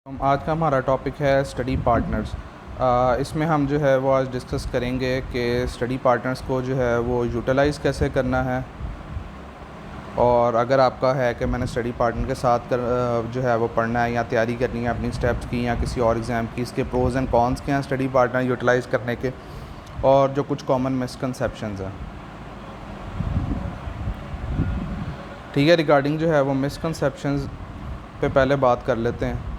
आज का हमारा टॉपिक है स्टडी पार्टनर्स। इसमें हम जो है वो आज डिस्कस करेंगे कि स्टडी पार्टनर्स को जो है वो यूटिलाइज़ कैसे करना है। और अगर आपका है कि मैंने स्टडी पार्टनर के साथ जो है वो पढ़ना है या तैयारी करनी है अपनी स्टेप्स की या किसी और एग्ज़ाम की, इसके प्रोज़ एंड कॉन्स क्या हैं स्टडी पार्टनर यूटिलाइज़ करने के, और जो कुछ कॉमन मिसकंसेप्शंस हैं। ठीक है, रिगार्डिंग जो है वो मिसकंसेप्शंस पे पहले बात कर लेते हैं।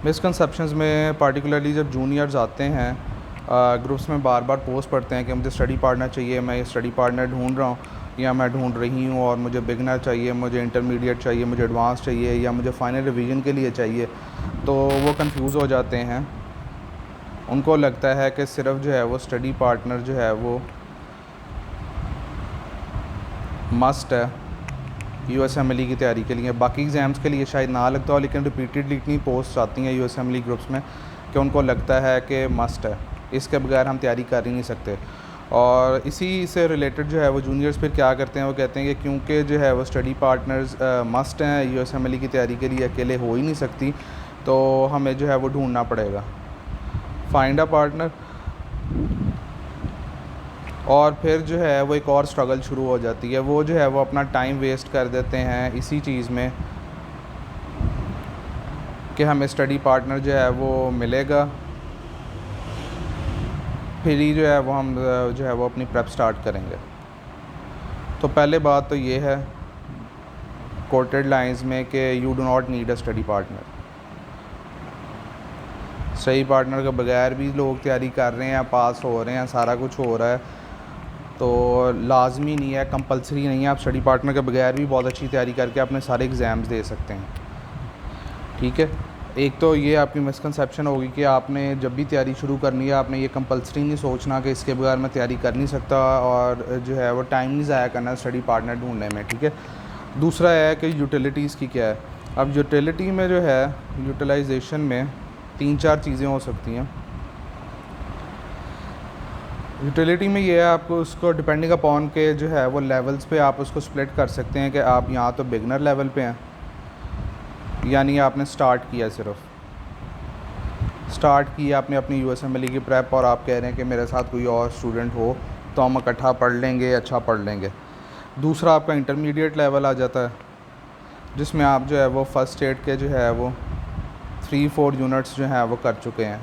मिसकंसेप्शंस में पार्टिकुलरली जब जूनियर्स आते हैं ग्रुप्स में बार बार पोस्ट पढ़ते हैं कि मुझे स्टडी पार्टनर चाहिए, मैं ये स्टडी पार्टनर ढूंढ रहा हूँ या मैं ढूंढ रही हूँ, और मुझे बिगनर चाहिए, मुझे इंटरमीडिएट चाहिए, मुझे एडवांस चाहिए या मुझे फाइनल रिवीजन के लिए चाहिए। तो वो कंफ्यूज हो जाते हैं। उनको लगता है कि सिर्फ जो है वो स्टडी पार्टनर जो है वो मस्ट है यूएसएमएलई की तैयारी के लिए। बाकी एग्ज़ाम्स के लिए शायद ना लगता हो, लेकिन रिपीटेडली इतनी पोस्ट आती हैं यूएसएमएलई ग्रुप्स में कि उनको लगता है कि मस्ट है, इसके बगैर हम तैयारी कर ही नहीं सकते। और इसी से रिलेटेड जो है वो जूनियर्स फिर क्या करते हैं, वो कहते हैं कि क्योंकि जो है वो स्टडी पार्टनर्स मस्ट हैं यूएसएमएलई की तैयारी के लिए, अकेले हो ही नहीं सकती, तो हमें जो है वो ढूंढना पड़ेगा, फाइंड अ पार्टनर। और फिर जो है वो एक और स्ट्रगल शुरू हो जाती है। वो जो है वो अपना टाइम वेस्ट कर देते हैं इसी चीज़ में कि हमें स्टडी पार्टनर जो है वो मिलेगा, फिर ही जो है वो हम जो है वो अपनी प्रेप स्टार्ट करेंगे। तो पहले बात तो ये है कोटेड लाइंस में कि you do not need a study partner. Study partner के बगैर भी लोग तैयारी कर रहे हैं, पास हो रहे हैं, सारा कुछ हो रहा है, तो लाजमी नहीं है, कंपलसरी नहीं है। आप स्टडी पार्टनर के बगैर भी बहुत अच्छी तैयारी करके अपने सारे एग्ज़ाम्स दे सकते हैं। ठीक है, एक तो ये आपकी मिसकंसेप्शन होगी कि आपने जब भी तैयारी शुरू करनी है आपने ये कंपलसरी नहीं सोचना कि इसके बगैर मैं तैयारी कर नहीं सकता, और जो है वो टाइम नहीं ज़ाया करना स्टडी पार्टनर ढूंढने में। ठीक है, दूसरा है कि यूटिलिटीज़ की क्या है। अब यूटिलिटी में जो है यूटिलाइजेशन में 3-4 चीज़ें हो सकती हैं। यूटिलिटी में ये है, आपको उसको डिपेंडिंग अपॉन के जो है वो लेवल्स पे आप उसको स्प्लिट कर सकते हैं कि आप यहाँ तो बिगनर लेवल पे हैं, यानी आपने स्टार्ट किया, सिर्फ स्टार्ट किया आपने अपनी यूएसएमएलई की प्रेप, और आप कह रहे हैं कि मेरे साथ कोई और स्टूडेंट हो तो हम इकट्ठा पढ़ लेंगे, अच्छा पढ़ लेंगे। दूसरा आपका इंटरमीडिएट लेवल आ जाता है, जिसमें आप जो है वो फर्स्ट एड के जो है वो 3-4 यूनिट्स जो हैं वो कर चुके हैं,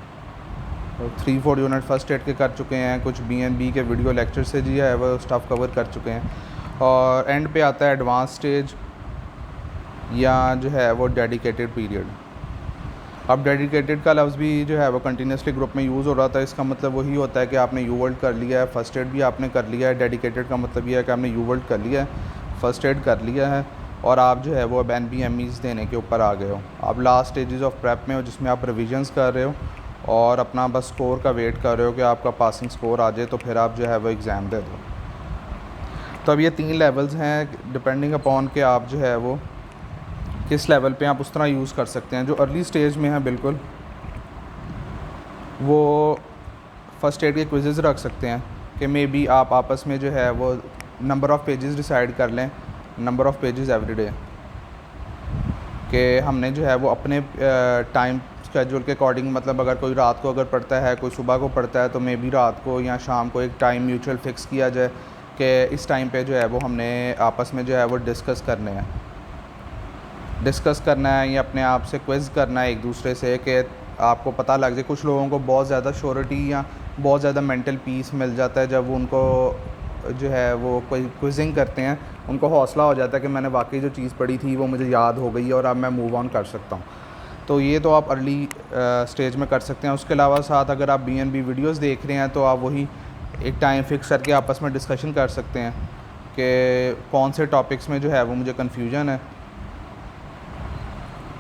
तो 3-4 यूनिट फर्स्ट एड के कर चुके हैं, कुछ बीएनबी के वीडियो लेक्चर से जी है वो स्टफ़ कवर कर चुके हैं। और एंड पे आता है एडवांस स्टेज या जो है वो डेडिकेटेड पीरियड। अब डेडिकेटेड का लफ्ज़ भी जो है वो कंटिन्यूसली ग्रुप में यूज़ हो रहा था, इसका मतलब वही होता है कि आपने यू वर्ल्ड कर लिया है, फर्स्ट एड भी आपने कर लिया है। डेडिकेटेड का मतलब ये है कि आपने यू वर्ल्ड कर लिया है, फर्स्ट एड कर लिया है, और आप जो है वो अब NBMEs देने के ऊपर आ गए हो। आप लास्ट स्टेजेस ऑफ प्रेप में हो, जिसमें आप रिविजन्स कर रहे हो और अपना बस स्कोर का वेट कर रहे हो कि आपका पासिंग स्कोर आ जाए, तो फिर आप जो है वो एग्ज़ाम दे दो। तो अब ये 3 लेवल्स हैं, डिपेंडिंग अपॉन के आप जो है वो किस लेवल पे आप उस तरह यूज़ कर सकते हैं। जो अर्ली स्टेज में है बिल्कुल, वो फर्स्ट एड के क्विज़ेज़ रख सकते हैं कि मे बी आप आपस में जो है वो नंबर ऑफ़ पेजेस डिसाइड कर लें, number of pages every day, कि हमने जो है वो अपने टाइम स्केड्यूल के अकॉर्डिंग, मतलब अगर कोई रात को अगर पढ़ता है, कोई सुबह को पढ़ता है, तो मे बी रात को या शाम को एक टाइम म्यूचुअल फ़िक्स किया जाए कि इस टाइम पे जो है वो हमने आपस में जो है वो डिस्कस करना है या अपने आप से क्विज़ करना है एक दूसरे से, कि आपको पता लग जाए। कुछ लोगों को बहुत ज़्यादा श्योरिटी या बहुत ज़्यादा मेंटल पीस मिल जाता है जब उनको जो है वो कोई क्विज़िंग करते हैं, उनको हौसला हो जाता है कि मैंने वाकई जो चीज़ पढ़ी थी वो मुझे याद हो गई और अब मैं मूव ऑन कर सकता हूँ। तो ये तो आप अर्ली स्टेज में कर सकते हैं। उसके अलावा साथ अगर आप BNB वीडियोस देख रहे हैं तो आप वही एक टाइम फिक्स करके आपस में डिस्कशन कर सकते हैं कि कौन से टॉपिक्स में जो है वो मुझे कन्फ्यूजन है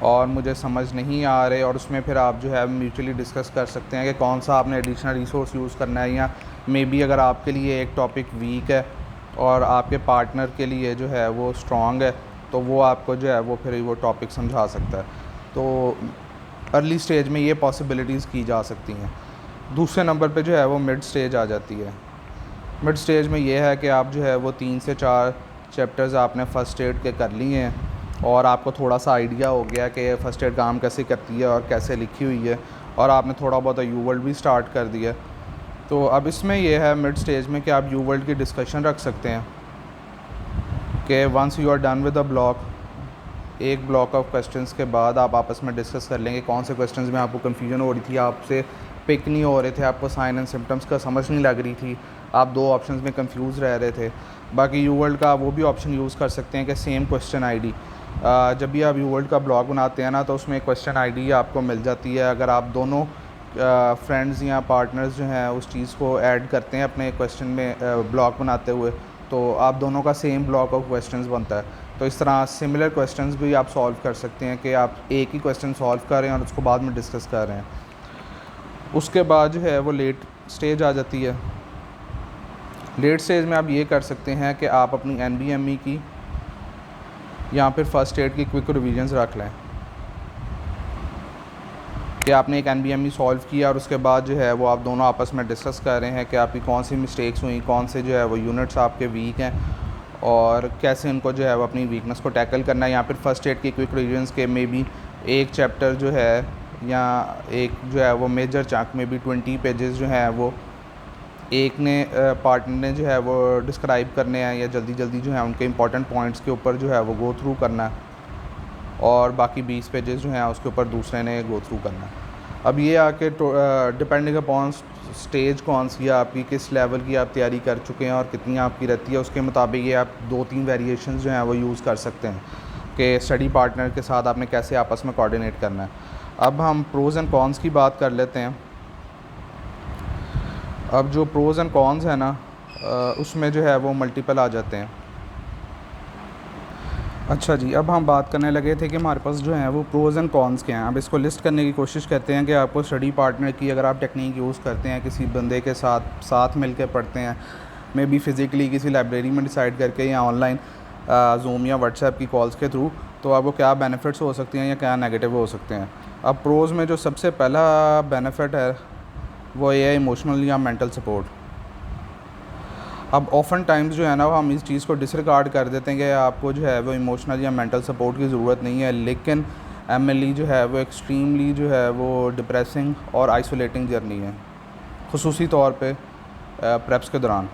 और मुझे समझ नहीं आ रहे, और उसमें फिर आप जो है म्यूचुअली डिस्कस कर सकते हैं कि कौन सा आपने एडिशनल रिसोर्स यूज़ करना है, या मे बी अगर आपके लिए एक टॉपिक वीक है और आपके पार्टनर के लिए जो है वो स्ट्रॉन्ग है, तो वो आपको जो है वो फिर वो टॉपिक समझा सकता है। तो अर्ली स्टेज में ये पॉसिबिलिटीज़ की जा सकती हैं। दूसरे नंबर पे जो है वो मिड स्टेज आ जाती है। मिड स्टेज में ये है कि आप जो है वो 3 से 4 चैप्टर्स आपने फ़र्स्ट एड के कर लिए हैं, और आपको थोड़ा सा आइडिया हो गया कि फ़र्स्ट एड काम कैसे करती है और कैसे लिखी हुई है, और आपने थोड़ा बहुत यू वर्ल्ड भी स्टार्ट कर दिया। तो अब इसमें यह है मिड स्टेज में कि आप यू वर्ल्ड की डिस्कशन रख सकते हैं कि once you are done with the block, एक ब्लॉक ऑफ क्वेश्चंस के बाद आप आपस में डिस्कस कर लेंगे कौन से क्वेश्चंस में आपको कन्फ्यूजन हो रही थी, आपसे पिक नहीं हो रहे थे, आपको साइन एंड सिम्टम्स का समझ नहीं लग रही थी, आप दो ऑप्शंस में कंफ्यूज रह रहे थे। बाकी यू वर्ल्ड का वो भी ऑप्शन यूज़ कर सकते हैं कि सेम क्वेश्चन आईडी, जब भी आप यू वर्ल्ड का ब्लॉग बनाते हैं ना तो उसमें क्वेश्चन आईडी आपको मिल जाती है। अगर आप दोनों फ्रेंड्स या पार्टनर्स जो हैं उस चीज़ को ऐड करते हैं अपने क्वेश्चन में ब्लॉग बनाते हुए, तो आप दोनों का सेम ब्लॉक ऑफ क्वेश्चंस बनता है। तो इस तरह सिमिलर क्वेश्चंस भी आप सॉल्व कर सकते हैं कि आप एक ही क्वेश्चन सॉल्व कर रहे हैं और उसको बाद में डिस्कस कर रहे हैं। उसके बाद जो है वो लेट स्टेज आ जाती है। लेट स्टेज में आप ये कर सकते हैं कि आप अपनी NBME की या फिर फ़र्स्ट एड की क्विक रिवीजन्स रख लें कि आपने एक NBME सॉल्व किया और उसके बाद जो है वो आप दोनों आपस में डिस्कस कर रहे हैं कि आपकी कौन सी मिस्टेक्स हुई, कौन से जो है वो यूनिट्स आपके वीक हैं और कैसे उनको जो है वो अपनी वीकनेस को टैकल करना है। या फिर फ़र्स्ट एड की क्विक रिवीजन्स के में भी एक चैप्टर जो है या एक जो है वो मेजर चंक में भी 20 पेजेस जो हैं वो एक ने पार्टनर ने जो है वो डिस्क्राइब करने हैं या जल्दी जल्दी जो है उनके इंपॉर्टेंट पॉइंट्स के ऊपर जो है वो गो थ्रू करना है, और बाकी 20 पेजेस जो हैं उसके ऊपर दूसरे ने गो थ्रू करना है। अब ये आके डिपेंडिंग अपॉन स्टेज कौन सी है आपकी, किस लेवल की आप तैयारी कर चुके हैं और कितनी आपकी रहती है, उसके मुताबिक ये आप 2-3 वेरिएशंस जो हैं वो यूज़ कर सकते हैं कि स्टडी पार्टनर के साथ आपने कैसे आपस में कोऑर्डिनेट करना है। अब हम प्रोज़ एंड कॉन्स की बात कर लेते हैं। अब जो प्रोज़ एंड कॉन्स है ना उसमें जो है वो मल्टीपल आ जाते हैं। अच्छा जी, अब हम बात करने लगे थे कि हमारे पास जो है वो प्रोज़ एंड कॉन्स क्या हैं। अब इसको लिस्ट करने की कोशिश करते हैं कि आपको स्टडी पार्टनर की अगर आप टेक्निक यूज़ करते हैं, किसी बंदे के साथ मिल के पढ़ते हैं, मे बी फ़िज़िकली किसी लाइब्रेरी में डिसाइड करके या ऑनलाइन ज़ूम या व्हाट्सएप की कॉल्स के थ्रू, तो आपको क्या बेनिफिट्स हो सकते हैं या क्या नेगेटिव हो सकते हैं। अब प्रोज़ में जो सबसे पहला बेनिफिट है वो ये है इमोशनल या मेंटल सपोर्ट। अब ऑफ़न टाइम्स जो है ना वो हम इस चीज़ को डिसरिगार्ड कर देते हैं कि आपको जो है वो इमोशनल या मेंटल सपोर्ट की ज़रूरत नहीं है, लेकिन MLE जो है वो एक्सट्रीमली जो है वो डिप्रेसिंग और आइसोलेटिंग जर्नी है, ख़ुसूसी तौर पे प्रेप्स के दौरान।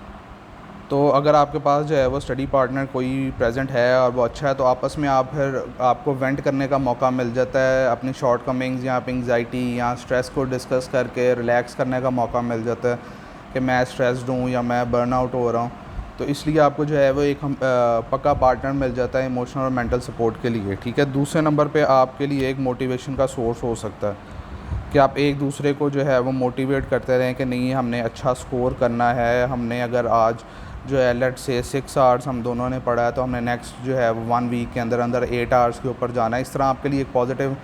तो अगर आपके पास जो है वो स्टडी पार्टनर कोई प्रेजेंट है और वो अच्छा है, तो आपस में आप फिर आपको वेंट करने का मौका मिल जाता है, अपनी शॉर्ट कमिंग्स या एंग्जाइटी या स्ट्रेस को डिस्कस करके रिलैक्स करने का मौका मिल जाता है कि मैं स्ट्रेस्ड हूँ या मैं बर्न आउट हो रहा हूँ। तो इसलिए आपको जो है वो एक पक्का पार्टनर मिल जाता है इमोशनल और मेंटल सपोर्ट के लिए, ठीक है। दूसरे नंबर पे आपके लिए एक मोटिवेशन का सोर्स हो सकता है कि आप एक दूसरे को जो है वो मोटिवेट करते रहें कि नहीं हमने अच्छा स्कोर करना है, हमने अगर आज जो है लेट्स से 6 आवर्स हम दोनों ने पढ़ा है तो हमने नेक्स्ट जो है 1 वीक के अंदर अंदर 8 आवर्स के ऊपर जाना है। इस तरह आपके लिए एक पॉजिटिव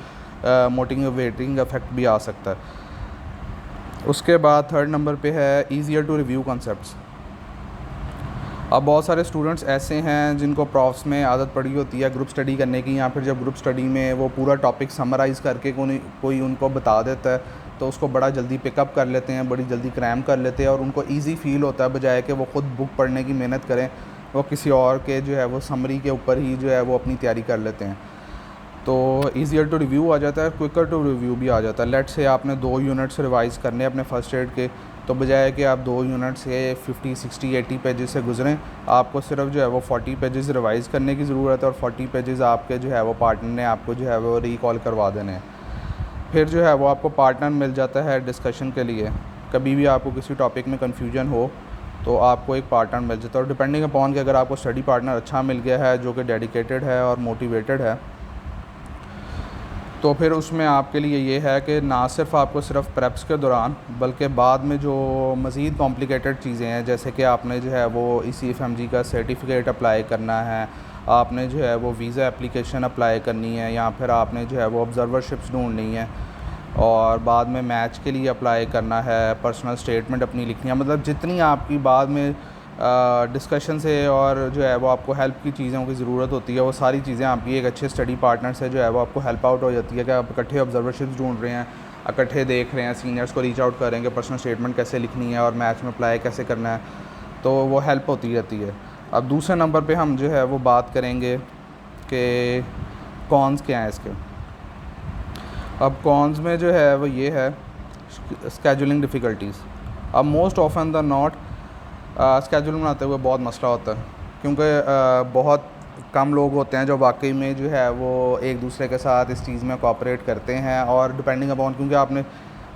मोटिवेटिंग इफेक्ट भी आ सकता है। उसके बाद थर्ड नंबर पे है ईज़ियर टू रिव्यू कॉन्सेप्ट्स। अब बहुत सारे स्टूडेंट्स ऐसे हैं जिनको प्रॉफ्स में आदत पड़ी होती है ग्रुप स्टडी करने की, या फिर जब ग्रुप स्टडी में वो पूरा टॉपिक समराइज़ करके कोई उनको बता देता है तो उसको बड़ा जल्दी पिकअप कर लेते हैं, बड़ी जल्दी क्रैम कर लेते हैं और उनको इजी फील होता है, बजाय कि वो ख़ुद बुक पढ़ने की मेहनत करें, वो किसी और के जो है वो समरी के ऊपर ही जो है वो अपनी तैयारी कर लेते हैं। तो ईज़ियर टू रिव्यू आ जाता है, क्विकर टू रिव्यू भी आ जाता है। लेट्स से आपने 2 यूनिट्स रिवाइज़ करने अपने फ़र्स्ट एड के, तो बजाय कि आप 2 यूनिट से 50, 60, 80 पेजेस से गुजरें, आपको सिर्फ जो है वो 40 पेजेस रिवाइज़ करने की ज़रूरत है और 40 पेजेस आपके जो है वो पार्टनर ने आपको जो है वो रिकॉल करवा देने हैं। फिर जो है वो आपको पार्टनर मिल जाता है डिस्कशन के लिए। कभी भी आपको किसी टॉपिक में कन्फ्यूजन हो तो आपको एक पार्टनर मिल जाता है, और डिपेंडिंग अपॉन कि अगर आपको स्टडी पार्टनर अच्छा मिल गया है जो कि डेडिकेटेड है और मोटिवेटेड है, तो फिर उसमें आपके लिए ये है कि ना सिर्फ आपको सिर्फ प्रेप्स के दौरान, बल्कि बाद में जो मज़ीद कॉम्प्लिकेटेड चीज़ें हैं, जैसे कि आपने जो है वो ECFMG का सर्टिफिकेट अप्लाई करना है, आपने जो है वो वीज़ा एप्लीकेशन अप्लाई करनी है, या फिर आपने जो है वो ऑब्ज़र्वरशिप्स ढूंढनी है, और बाद में मैच के लिए अप्लाई करना है, पर्सनल स्टेटमेंट अपनी लिखनी है, मतलब जितनी आपकी बाद में डिस्कशन से और जो है वो आपको हेल्प की चीज़ों की ज़रूरत होती है, वो सारी चीज़ें आपकी एक अच्छे स्टडी पार्टनर से जो है वो आपको हेल्प आउट हो जाती है कि आप इकट्ठे ऑब्जर्वेशंस ढूंढ रहे हैं, इकट्ठे देख रहे हैं, सीनियर्स को रीच आउट करेंगे, पर्सनल स्टेटमेंट कैसे लिखनी है और मैच में अप्लाई कैसे करना है, तो वो हेल्प होती रहती है। अब दूसरे नंबर पे हम जो है वो बात करेंगे कि कॉन्स क्या हैं इसके। अब कॉन्स में जो है वो ये है स्केजुलिंग डिफ़िकल्टीज़। अब most often the not schedule बनाते हुए बहुत मसला होता है, क्योंकि बहुत कम लोग होते हैं जो वाकई में जो है वो एक दूसरे के साथ इस चीज़ में कोऑपरेट करते हैं। और डिपेंडिंग अपॉन, क्योंकि आपने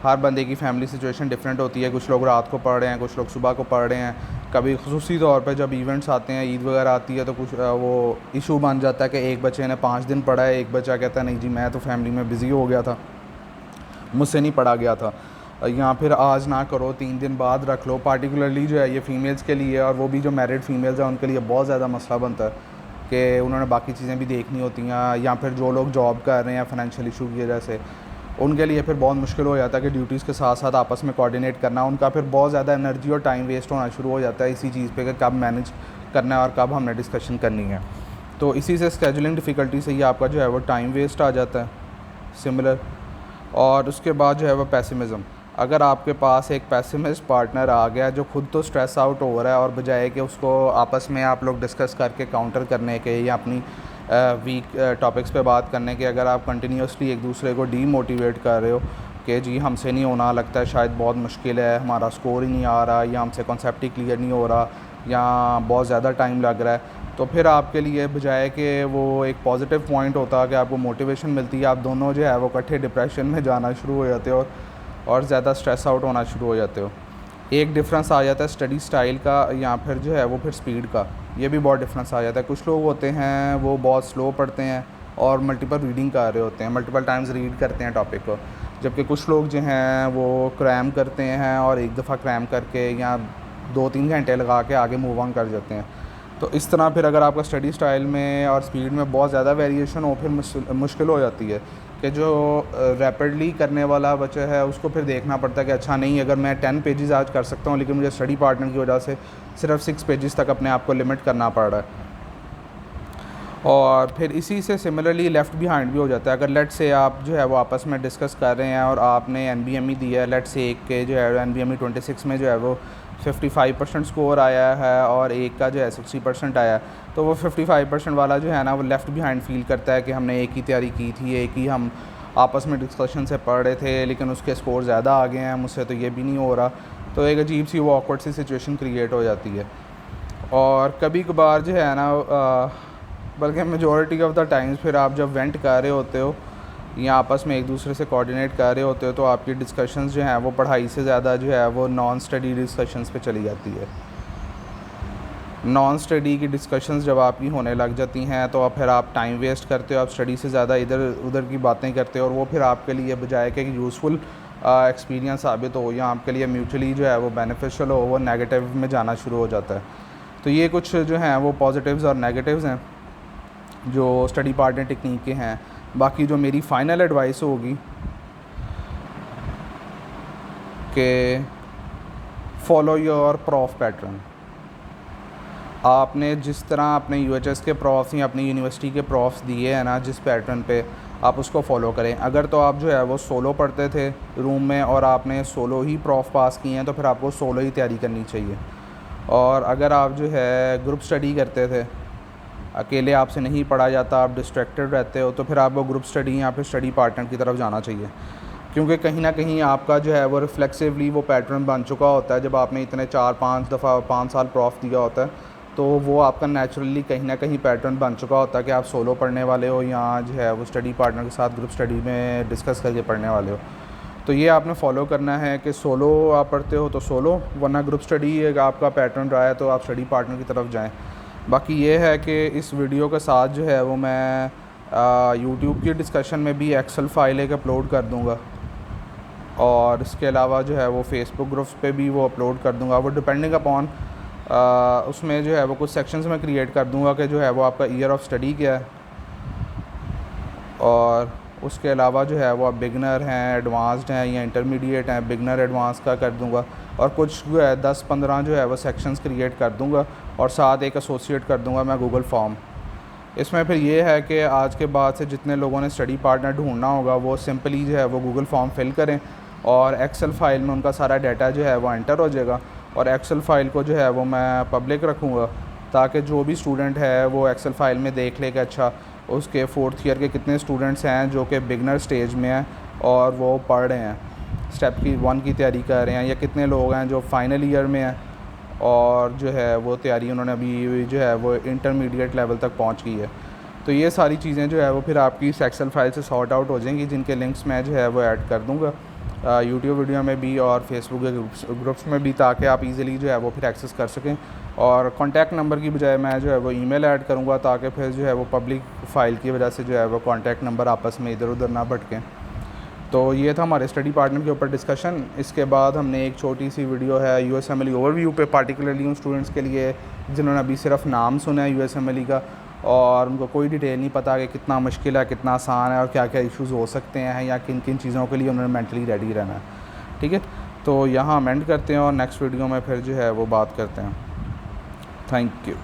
हर बंदे की फैमिली सिचुएशन डिफरेंट होती है, कुछ लोग रात को पढ़ रहे हैं, कुछ लोग सुबह को पढ़ रहे हैं। कभी खुसूसी तौर पे जब इवेंट्स आते हैं, ईद वगैरह आती है, तो कुछ वो इशू बन जाता है कि एक बच्चे ने 5 दिन पढ़ा है, एक बच्चा कहता है नहीं जी मैं तो फैमिली में बिज़ी हो गया था, मुझसे नहीं पढ़ा गया था, या फिर आज ना करो 3 दिन बाद रख लो। पार्टिकुलरली जो है ये फ़ीमेल्स के लिए, और वो भी जो मैरिड फ़ीमेल्स हैं उनके लिए बहुत ज़्यादा मसला बनता है कि उन्होंने बाकी चीज़ें भी देखनी होती हैं, या फिर जो लोग जॉब कर रहे हैं फाइनेंशियल इशू की वजह से, उनके लिए फिर बहुत मुश्किल हो जाता है कि ड्यूटीज़ के साथ साथ आपस में कोऑर्डिनेट करना। उनका फिर बहुत ज़्यादा एनर्जी और टाइम वेस्ट होना शुरू हो जाता है इसी चीज़ पे कि कब मैनेज करना है और कब हमने डिस्कशन करनी है। तो इसी से स्केजुलिंग डिफ़िकल्टी से ही आपका जो है वो टाइम वेस्ट आ जाता है सिमिलर। और उसके बाद जो है वो पेसिमिज़म। अगर आपके पास एक पेसिमिस्ट पार्टनर आ गया जो खुद तो स्ट्रेस आउट हो रहा है, और बजाय कि उसको आपस में आप लोग डिस्कस करके काउंटर करने के या अपनी वीक टॉपिक्स पे बात करने के, अगर आप कंटिन्यूसली एक दूसरे को डीमोटिवेट कर रहे हो कि जी हमसे नहीं होना, लगता है शायद बहुत मुश्किल है, हमारा स्कोर ही नहीं आ रहा, या हमसे कॉन्सेप्ट ही क्लियर नहीं हो रहा, या बहुत ज़्यादा टाइम लग रहा है, तो फिर आपके लिए बजाय कि वो एक पॉजिटिव पॉइंट होता है कि आपको मोटिवेशन मिलती है, आप दोनों जो है वो इकट्ठे डिप्रेशन में जाना शुरू हो जाते हो और ज़्यादा स्ट्रेस आउट होना शुरू हो जाते हो। एक डिफरेंस आ जाता है स्टडी स्टाइल का, या फिर जो है वो फिर स्पीड का, ये भी बहुत डिफरेंस आ जाता है। कुछ लोग होते हैं वो बहुत स्लो पढ़ते हैं और मल्टीपल रीडिंग कर रहे होते हैं, मल्टीपल टाइम्स रीड करते हैं टॉपिक को, जबकि कुछ लोग जो हैं वो क्रैम करते हैं और एक दफ़ा क्रैम करके या 2-3 घंटे लगा के आगे मूव ऑन कर जाते हैं। तो इस तरह फिर अगर आपका स्टडी स्टाइल में और स्पीड में बहुत ज़्यादा वेरिएशन हो, फिर मुश्किल हो जाती है कि जो रैपिडली करने वाला बच्चा है उसको फिर देखना पड़ता है कि अच्छा नहीं, अगर मैं 10 पेजेस आज कर सकता हूँ लेकिन मुझे स्टडी पार्टनर की वजह से सिर्फ 6 पेजेस तक अपने आप को लिमिट करना पड़ रहा है। और फिर इसी से सिमिलरली लेफ़्ट बिहाइंड भी हो जाता है। अगर लेट से आप जो है वो आपस में डिस्कस कर रहे हैं और आपने NBME दिया है, लेट से एक के जो है NBME 26 में जो है वो 55% स्कोर आया है और एक का जो है 60% आया है, तो वो 55% वाला जो है ना वो लेफ़्ट बिहाइंड फ़ील करता है कि हमने एक ही तैयारी की थी, एक ही हम आपस में डिस्कशन से पढ़ रहे थे, लेकिन उसके स्कोर ज़्यादा आ गए हैं, मुझसे तो ये भी नहीं हो रहा। तो एक अजीब सी वो ऑकवर्ड सी सिचुएशन क्रिएट हो जाती है। और कभी कभार जो है ना बल्कि मेजॉरिटी ऑफ द टाइम्स फिर आप जब वेंट कर रहे होते हो या आपस में एक दूसरे से कोऑर्डिनेट कर रहे होते हो, तो आपकी डिस्कशंस जो हैं वो पढ़ाई से ज़्यादा जो है वो नॉन स्टडी डिस्कशंस पे चली जाती है। नॉन स्टडी की डिस्कशंस जब आपकी होने लग जाती हैं तो अब फिर आप टाइम वेस्ट करते हो, आप स्टडी से ज़्यादा इधर उधर की बातें करते हो, और वो फिर आपके लिए बजाय कि यूज़फुल एक्सपीरियंस साबित हो या आपके लिए म्यूचुअली जो है वो बेनिफिशियल हो, वो नेगेटिव में जाना शुरू हो जाता है। तो ये कुछ जो हैं वो पॉजिटिव्स और नेगेटिव्स हैं जो स्टडी पार्टनर टेक्निक के हैं। बाकी जो मेरी फ़ाइनल एडवाइस होगी कि फॉलो योर प्रॉफ पैटर्न। आपने जिस तरह अपने UHS के प्रॉफ्स या अपनी यूनिवर्सिटी के प्रॉफ्स दिए हैं ना, जिस पैटर्न पे, आप उसको फॉलो करें। अगर तो आप जो है वो सोलो पढ़ते थे रूम में और आपने सोलो ही प्रॉफ पास किए हैं, तो फिर आपको सोलो ही तैयारी करनी चाहिए। और अगर आप जो है ग्रुप स्टडी करते थे, अकेले आपसे नहीं पढ़ा जाता, आप डिस्ट्रैक्टेड रहते हो, तो फिर आपको ग्रुप स्टडी या फिर स्टडी पार्टनर की तरफ जाना चाहिए, क्योंकि कहीं ना कहीं आपका जो है वो रिफ्लेक्सिवली वो पैटर्न बन चुका होता है। जब आपने इतने 4-5 दफ़ा 5 साल प्रॉफ दिया होता है, तो वो आपका नेचुरली कहीं ना कहीं पैटर्न बन चुका होता है कि आप सोलो पढ़ने वाले हो या जो है वो स्टडी पार्टनर के साथ ग्रुप स्टडी में डिस्कस करके पढ़ने वाले हो। तो ये आपने फॉलो करना है कि सोलो आप पढ़ते हो तो सोलो, वरना ग्रुप स्टडी आपका पैटर्न रहा है तो आप स्टडी पार्टनर की तरफ जाएँ। बाकी ये है कि इस वीडियो के साथ जो है वो मैं यूट्यूब की डिस्कशन में भी एक्सेल फाइल एक अपलोड कर दूँगा, और इसके अलावा जो है वो फेसबुक ग्रुप्स पे भी वो अपलोड कर दूँगा। वो डिपेंडिंग अपॉन उसमें जो है वो कुछ सेक्शंस में क्रिएट कर दूँगा कि जो है वो आपका ईयर ऑफ स्टडी क्या है, और उसके अलावा जो है वो आप बिगनर हैं, एडवांस्ड हैं या इंटरमीडिएट हैं, बिगनर एडवांस का कर दूँगा, और कुछ जो है 10-15 जो है वो सेक्शंस क्रिएट कर दूँगा, और साथ एक एसोसिएट कर दूँगा मैं गूगल फॉर्म। इसमें फिर ये है कि आज के बाद से जितने लोगों ने स्टडी पार्टनर ढूंढना होगा वो सिंपली जो है वो गूगल फॉर्म फिल करें, और एक्सेल फ़ाइल में उनका सारा डाटा जो है वो एंटर हो जाएगा, और एक्सेल फ़ाइल को जो है वो मैं पब्लिक रखूँगा, ताकि जो भी स्टूडेंट है वो एक्सेल फ़ाइल में देख ले कि अच्छा उसके 4th ईयर के कितने स्टूडेंट्स हैं जो कि बिगनर स्टेज में हैं और वो पढ़ रहे हैं, स्टेप 1 की तैयारी कर रहे हैं, या कितने लोग हैं जो फाइनल ईयर में हैं और जो है वो तैयारी उन्होंने अभी जो है वो इंटरमीडिएट लेवल तक पहुंच गई है। तो ये सारी चीज़ें जो है वो फिर आपकी इस एक्सेल फाइल से सॉर्ट आउट हो जाएंगी, जिनके लिंक्स मैं जो है वो ऐड कर दूँगा यूट्यूब वीडियो में भी और फेसबुक के ग्रुप्स में भी, ताकि आप इजीली जो है वो फिर एक्सेस कर सकें। और कॉन्टैक्ट नंबर की बजाय मैं जो है वो ईमेल ऐड करूँगा, ताकि फिर जो है वो पब्लिक फ़ाइल की वजह से जो है वो कॉन्टैक्ट नंबर आपस में इधर उधर ना भटकें। तो ये था हमारे स्टडी पार्टनर के ऊपर डिस्कशन। इसके बाद हमने एक छोटी सी वीडियो है यूएसएमएलई ओवरव्यू पे, पार्टिकुलरली उन स्टूडेंट्स के लिए जिन्होंने अभी सिर्फ नाम सुना है यूएसएमएलई का और उनको कोई डिटेल नहीं पता कि कितना मुश्किल है, कितना आसान है और क्या क्या इश्यूज़ हो सकते हैं, या किन किन चीज़ों के लिए उन्होंने मेंटली रेडी रहना है। ठीक है, तो यहाँ हम एंड करते हैं और नेक्स्ट वीडियो में फिर जो है वो बात करते हैं। Thank you.